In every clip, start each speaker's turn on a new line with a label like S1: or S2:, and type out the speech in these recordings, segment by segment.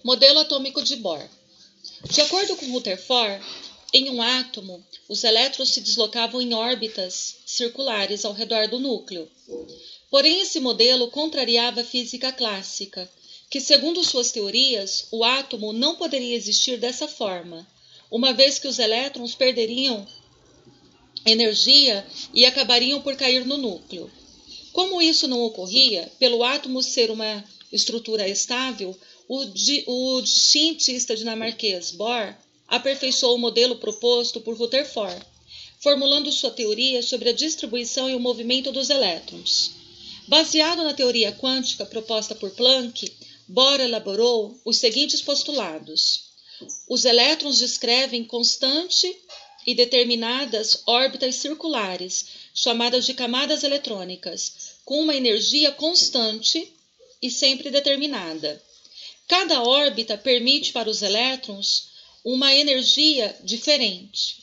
S1: Modelo atômico de Bohr. De acordo com Rutherford, em um átomo, os elétrons se deslocavam em órbitas circulares ao redor do núcleo. Porém, esse modelo contrariava a física clássica, que, segundo suas teorias, o átomo não poderia existir dessa forma, uma vez que os elétrons perderiam energia e acabariam por cair no núcleo. Como isso não ocorria, pelo átomo ser uma estrutura estável, o cientista dinamarquês Bohr aperfeiçoou o modelo proposto por Rutherford, formulando sua teoria sobre a distribuição e o movimento dos elétrons. Baseado na teoria quântica proposta por Planck, Bohr elaborou os seguintes postulados. Os elétrons descrevem constante e determinadas órbitas circulares, chamadas de camadas eletrônicas, com uma energia constante e sempre determinada. Cada órbita permite para os elétrons uma energia diferente.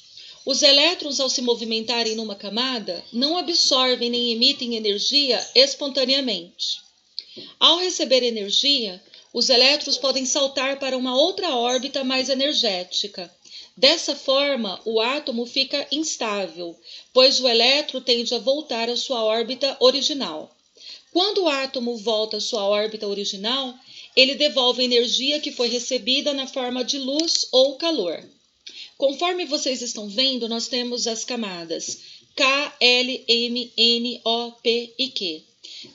S1: Os elétrons, ao se movimentarem numa camada, não absorvem nem emitem energia espontaneamente. Ao receber energia, os elétrons podem saltar para uma outra órbita mais energética. Dessa forma, o átomo fica instável, pois o elétron tende a voltar à sua órbita original. Quando o átomo volta à sua órbita original, ele devolve a energia que foi recebida na forma de luz ou calor. Conforme vocês estão vendo, nós temos as camadas K, L, M, N, O, P e Q.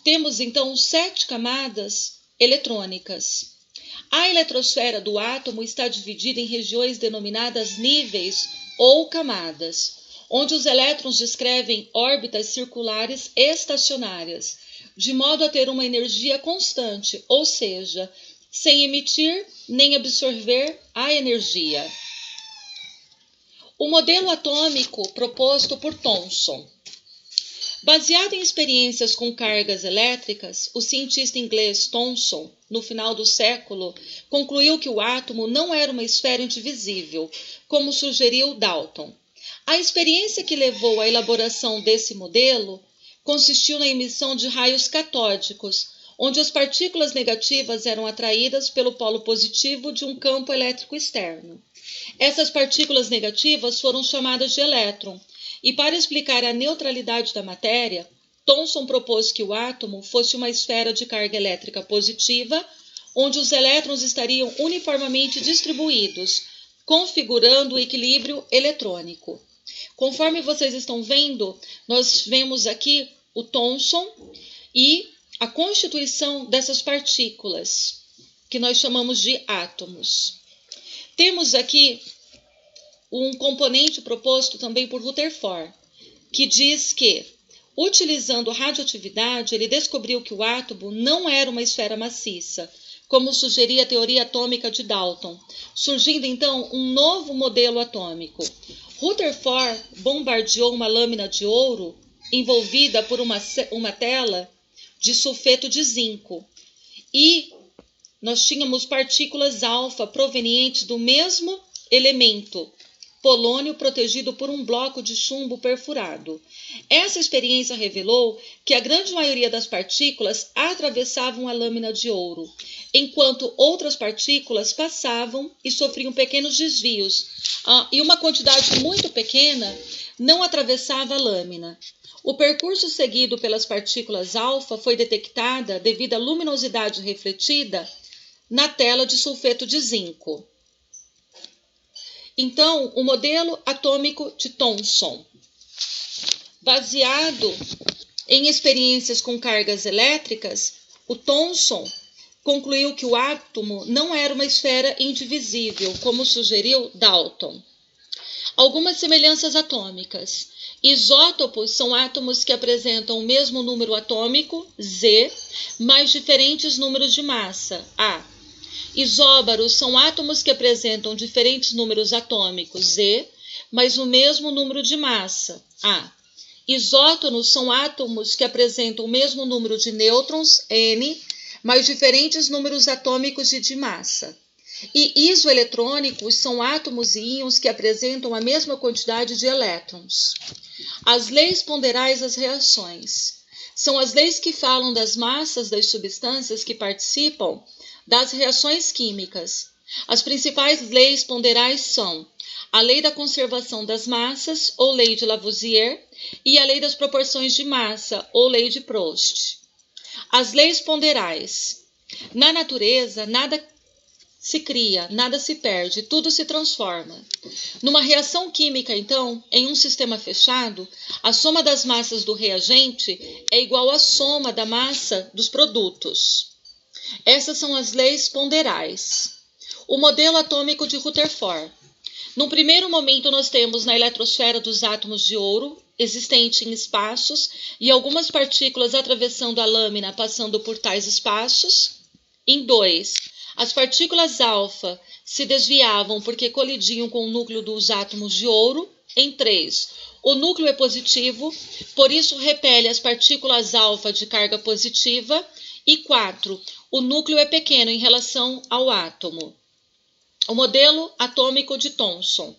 S1: Temos, então, 7 camadas eletrônicas. A eletrosfera do átomo está dividida em regiões denominadas níveis ou camadas, onde os elétrons descrevem órbitas circulares estacionárias, de modo a ter uma energia constante, ou seja, sem emitir nem absorver a energia. O modelo atômico proposto por Thomson. Baseado em experiências com cargas elétricas, o cientista inglês Thomson, no final do século, concluiu que o átomo não era uma esfera indivisível, como sugeriu Dalton. A experiência que levou à elaboração desse modelo consistiu na emissão de raios catódicos, onde as partículas negativas eram atraídas pelo polo positivo de um campo elétrico externo. Essas partículas negativas foram chamadas de elétron, e para explicar a neutralidade da matéria, Thomson propôs que o átomo fosse uma esfera de carga elétrica positiva, onde os elétrons estariam uniformemente distribuídos, configurando o equilíbrio eletrônico. Conforme vocês estão vendo, nós vemos aqui o Thomson e a constituição dessas partículas, que nós chamamos de átomos. Temos aqui um componente proposto também por Rutherford, que diz que, utilizando radioatividade, ele descobriu que o átomo não era uma esfera maciça, como sugeria a teoria atômica de Dalton, surgindo então um novo modelo atômico. Rutherford bombardeou uma lâmina de ouro envolvida por uma tela de sulfeto de zinco, e nós tínhamos partículas alfa provenientes do mesmo elemento, polônio, protegido por um bloco de chumbo perfurado. Essa experiência revelou que a grande maioria das partículas atravessavam a lâmina de ouro, enquanto outras partículas passavam e sofriam pequenos desvios, e uma quantidade muito pequena não atravessava a lâmina. O percurso seguido pelas partículas alfa foi detectada devido à luminosidade refletida na tela de sulfeto de zinco. Então, o modelo atômico de Thomson, baseado em experiências com cargas elétricas, o Thomson concluiu que o átomo não era uma esfera indivisível, como sugeriu Dalton. Algumas semelhanças atômicas. Isótopos são átomos que apresentam o mesmo número atômico, Z, mais diferentes números de massa, A. Isóbaros são átomos que apresentam diferentes números atômicos, Z, mas o mesmo número de massa, A. Isótonos são átomos que apresentam o mesmo número de nêutrons, N, mas diferentes números atômicos e de massa. E isoeletrônicos são átomos e íons que apresentam a mesma quantidade de elétrons. As leis ponderais das reações são as leis que falam das massas das substâncias que participam das reações químicas. As principais leis ponderais são a lei da conservação das massas, ou lei de Lavoisier, e a lei das proporções de massa, ou lei de Proust. As leis ponderais. Na natureza, nada se cria, nada se perde, tudo se transforma. Numa reação química, então, em um sistema fechado, a soma das massas do reagente é igual à soma da massa dos produtos. Essas são as leis ponderais. O modelo atômico de Rutherford. Num primeiro momento, nós temos na eletrosfera dos átomos de ouro, existente em espaços, e algumas partículas atravessando a lâmina, passando por tais espaços. Em 2, as partículas alfa se desviavam porque colidiam com o núcleo dos átomos de ouro. Em 3, o núcleo é positivo, por isso repele as partículas alfa de carga positiva. E 4, o núcleo é pequeno em relação ao átomo. O modelo atômico de Thomson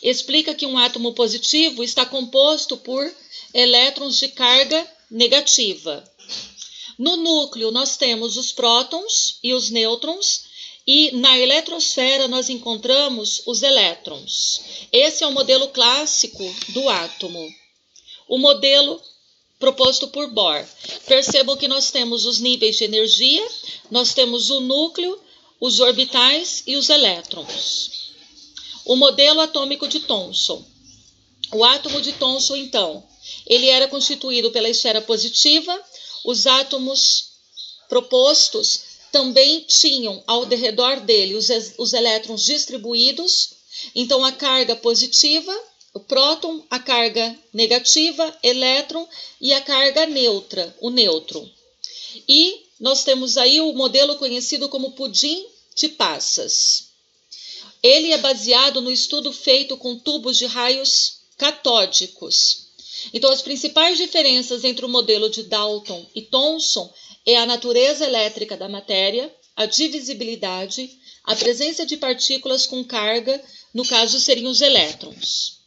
S1: explica que um átomo positivo está composto por elétrons de carga negativa. No núcleo, nós temos os prótons e os nêutrons, e na eletrosfera nós encontramos os elétrons. Esse é o modelo clássico do átomo. O modelo proposto por Bohr. Percebam que nós temos os níveis de energia, nós temos o núcleo, os orbitais e os elétrons. O modelo atômico de Thomson. O átomo de Thomson, então, ele era constituído pela esfera positiva. Os átomos propostos também tinham ao redor dele os elétrons distribuídos. Então, a carga positiva, o próton, a carga negativa, elétron, e a carga neutra, o nêutron. E nós temos aí o modelo conhecido como pudim de passas. Ele é baseado no estudo feito com tubos de raios catódicos. Então, as principais diferenças entre o modelo de Dalton e Thomson é a natureza elétrica da matéria, a divisibilidade, a presença de partículas com carga, no caso seriam os elétrons.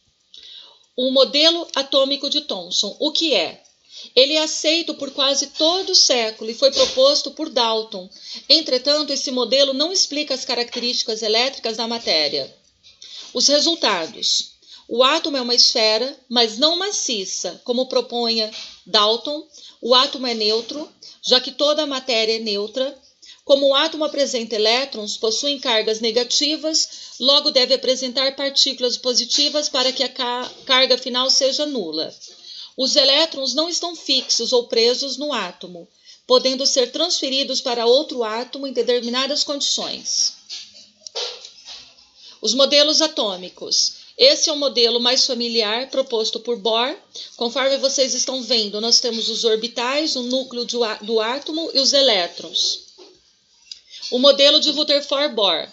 S1: O modelo atômico de Thomson, o que é? Ele é aceito por quase todo o século e foi proposto por Dalton. Entretanto, esse modelo não explica as características elétricas da matéria. Os resultados. O átomo é uma esfera, mas não maciça, como propunha Dalton. O átomo é neutro, já que toda a matéria é neutra. Como o átomo apresenta elétrons, possuem cargas negativas, logo deve apresentar partículas positivas para que a carga final seja nula. Os elétrons não estão fixos ou presos no átomo, podendo ser transferidos para outro átomo em determinadas condições. Os modelos atômicos. Esse é o modelo mais familiar proposto por Bohr. Conforme vocês estão vendo, nós temos os orbitais, o núcleo do átomo e os elétrons. O modelo de Rutherford-Bohr.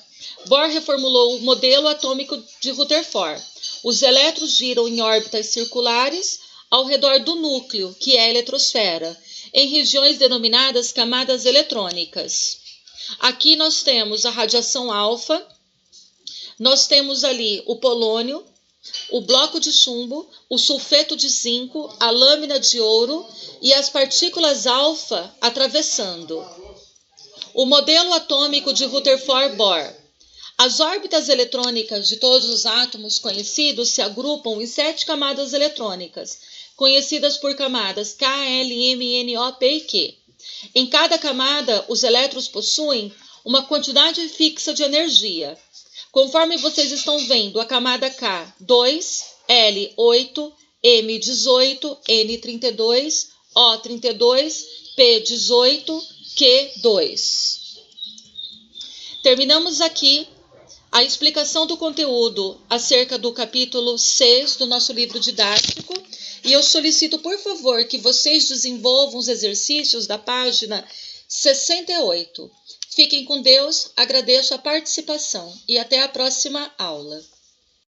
S1: Bohr reformulou o modelo atômico de Rutherford. Os elétrons giram em órbitas circulares ao redor do núcleo, que é a eletrosfera, em regiões denominadas camadas eletrônicas. Aqui nós temos a radiação alfa, nós temos ali o polônio, o bloco de chumbo, o sulfeto de zinco, a lâmina de ouro e as partículas alfa atravessando. O modelo atômico de Rutherford-Bohr. As órbitas eletrônicas de todos os átomos conhecidos se agrupam em 7 camadas eletrônicas, conhecidas por camadas K, L, M, N, O, P e Q. Em cada camada, os elétrons possuem uma quantidade fixa de energia. Conforme vocês estão vendo, a camada K, 2, L, 8, M, 18, N, 32, O, 32, P, 18, Q, 2. Terminamos aqui a explicação do conteúdo acerca do capítulo 6 do nosso livro didático. E eu solicito, por favor, que vocês desenvolvam os exercícios da página 68. Fiquem com Deus, agradeço a participação e até a próxima aula.